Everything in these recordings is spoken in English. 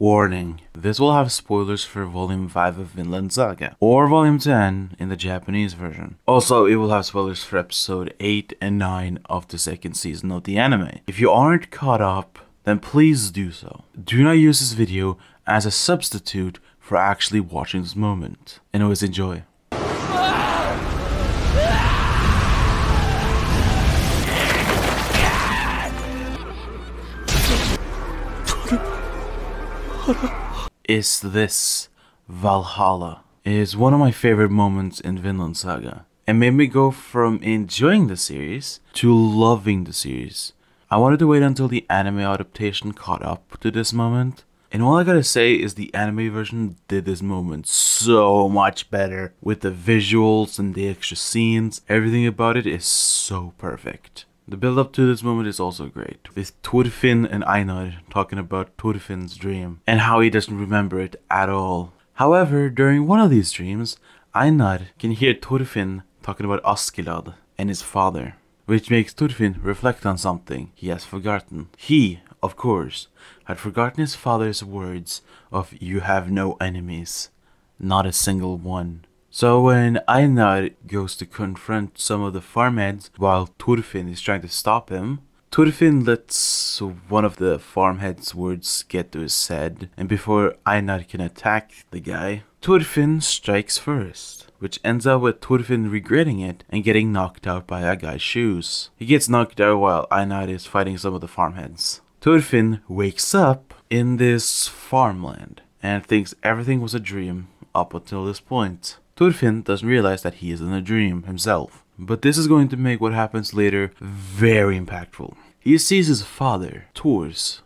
Warning, this will have spoilers for Volume 5 of Vinland Saga, or Volume 10 in the Japanese version. Also, it will have spoilers for Episode 8 and 9 of the second season of the anime. If you aren't caught up, then please do so. Do not use this video as a substitute for actually watching this moment. Anyways, enjoy. Is this Valhalla? It is one of my favorite moments in Vinland Saga, and made me go from enjoying the series to loving the series. I wanted to wait until the anime adaptation caught up to this moment, and all I gotta say is the anime version did this moment so much better. With the visuals and the extra scenes, everything about it is so perfect. The build up to this moment is also great, with Thorfinn and Einar talking about Thorfinn's dream and how he doesn't remember it at all. However, during one of these dreams, Einar can hear Thorfinn talking about Askeladd and his father, which makes Thorfinn reflect on something he has forgotten. He, of course, had forgotten his father's words of "you have no enemies," not a single one. So when Einar goes to confront some of the farmheads while Thorfinn is trying to stop him, Thorfinn lets one of the farmheads' words get to his head, and before Einar can attack the guy, Thorfinn strikes first, which ends up with Thorfinn regretting it and getting knocked out by a guy's shoes. He gets knocked out while Einar is fighting some of the farmheads. Thorfinn wakes up in this farmland and thinks everything was a dream up until this point. Thorfinn doesn't realize that he is in a dream himself, but this is going to make what happens later very impactful. He sees his father, Thors.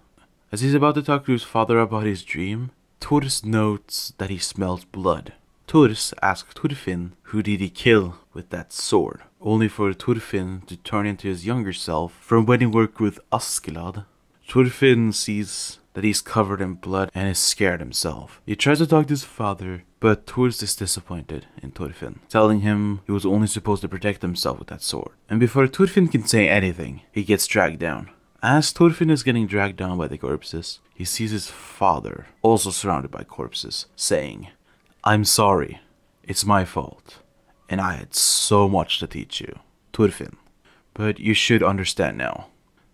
As he's about to talk to his father about his dream, Thors notes that he smells blood. Thors asks Thorfinn who did he kill with that sword, only for Thorfinn to turn into his younger self from when he worked with Askeladd. Thorfinn sees that he's covered in blood and is scared himself. He tries to talk to his father, but Thors is disappointed in Thorfinn, telling him he was only supposed to protect himself with that sword. And before Thorfinn can say anything, he gets dragged down. As Thorfinn is getting dragged down by the corpses, he sees his father, also surrounded by corpses, saying, "I'm sorry, it's my fault, and I had so much to teach you, Thorfinn. But you should understand now,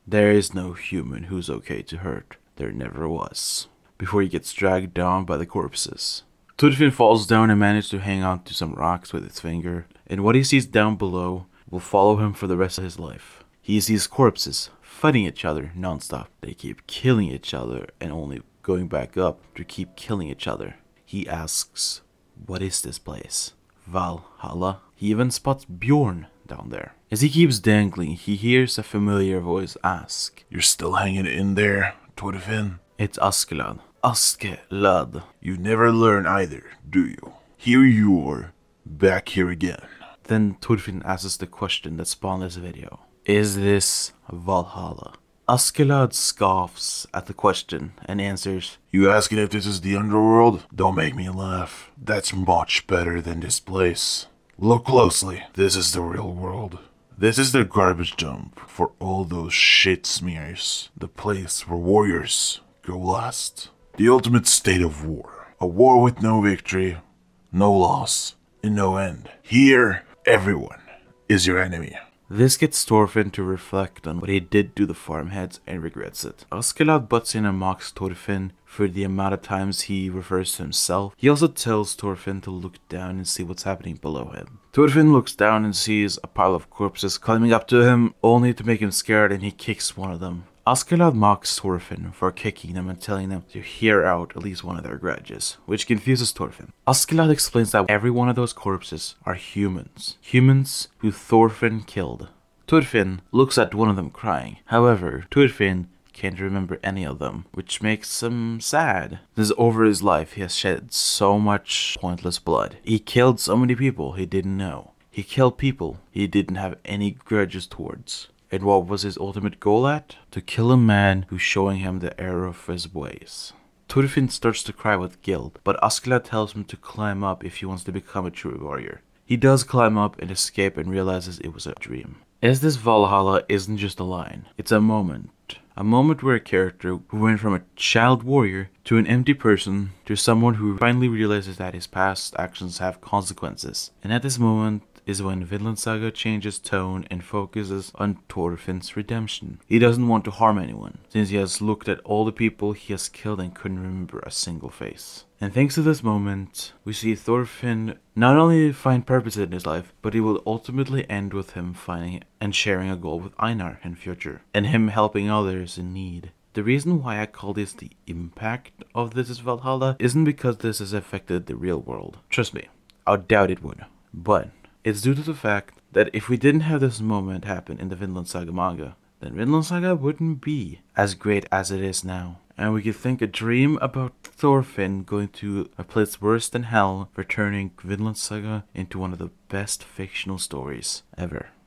there is no human who's okay to hurt. There never was." Before he gets dragged down by the corpses, Thorfinn falls down and manages to hang on to some rocks with his finger, and what he sees down below will follow him for the rest of his life. He sees corpses fighting each other non-stop. They keep killing each other and only going back up to keep killing each other. He asks, "What is this place? Valhalla?" He even spots Bjorn down there. As he keeps dangling, he hears a familiar voice ask, "You're still hanging in there, Thorfinn?" It's Askeladd. Askeladd. You never learn either, do you? Here you are, back here again. Then Thorfinn asks the question that spawned this video. Is this Valhalla? Askeladd scoffs at the question and answers, "You asking if this is the underworld? Don't make me laugh. That's much better than this place. Look closely. This is the real world. This is the garbage dump for all those shit smears. The place where warriors go last. The ultimate state of war. A war with no victory, no loss, and no end. Here, everyone is your enemy." This gets Thorfinn to reflect on what he did to the farmheads and regrets it. Askeladd butts in and mocks Thorfinn for the amount of times he refers to himself. He also tells Thorfinn to look down and see what's happening below him. Thorfinn looks down and sees a pile of corpses climbing up to him, only to make him scared, and he kicks one of them. Askeladd mocks Thorfinn for kicking them and telling them to hear out at least one of their grudges, which confuses Thorfinn. Askeladd explains that every one of those corpses are humans. Humans who Thorfinn killed. Thorfinn looks at one of them crying. However, Thorfinn can't remember any of them, which makes him sad. This over his life, he has shed so much pointless blood. He killed so many people he didn't know. He killed people he didn't have any grudges towards. And what was his ultimate goal at? To kill a man who's showing him the error of his ways. Thorfinn starts to cry with guilt, but Askeladd tells him to climb up if he wants to become a true warrior. He does climb up and escape and realizes it was a dream. As this Valhalla isn't just a line, it's a moment. A moment where a character who went from a child warrior to an empty person to someone who finally realizes that his past actions have consequences. And at this moment is when Vinland Saga changes tone and focuses on Thorfinn's redemption. He doesn't want to harm anyone, since he has looked at all the people he has killed and couldn't remember a single face. And thanks to this moment, we see Thorfinn not only find purpose in his life, but it will ultimately end with him finding and sharing a goal with Einar in future, and him helping others in need. The reason why I call this the impact of This is Valhalla isn't because this has affected the real world. Trust me, I doubt it would. But it's due to the fact that if we didn't have this moment happen in the Vinland Saga manga, then Vinland Saga wouldn't be as great as it is now. And we could think a dream about Thorfinn going to a place worse than hell for turning Vinland Saga into one of the best fictional stories ever.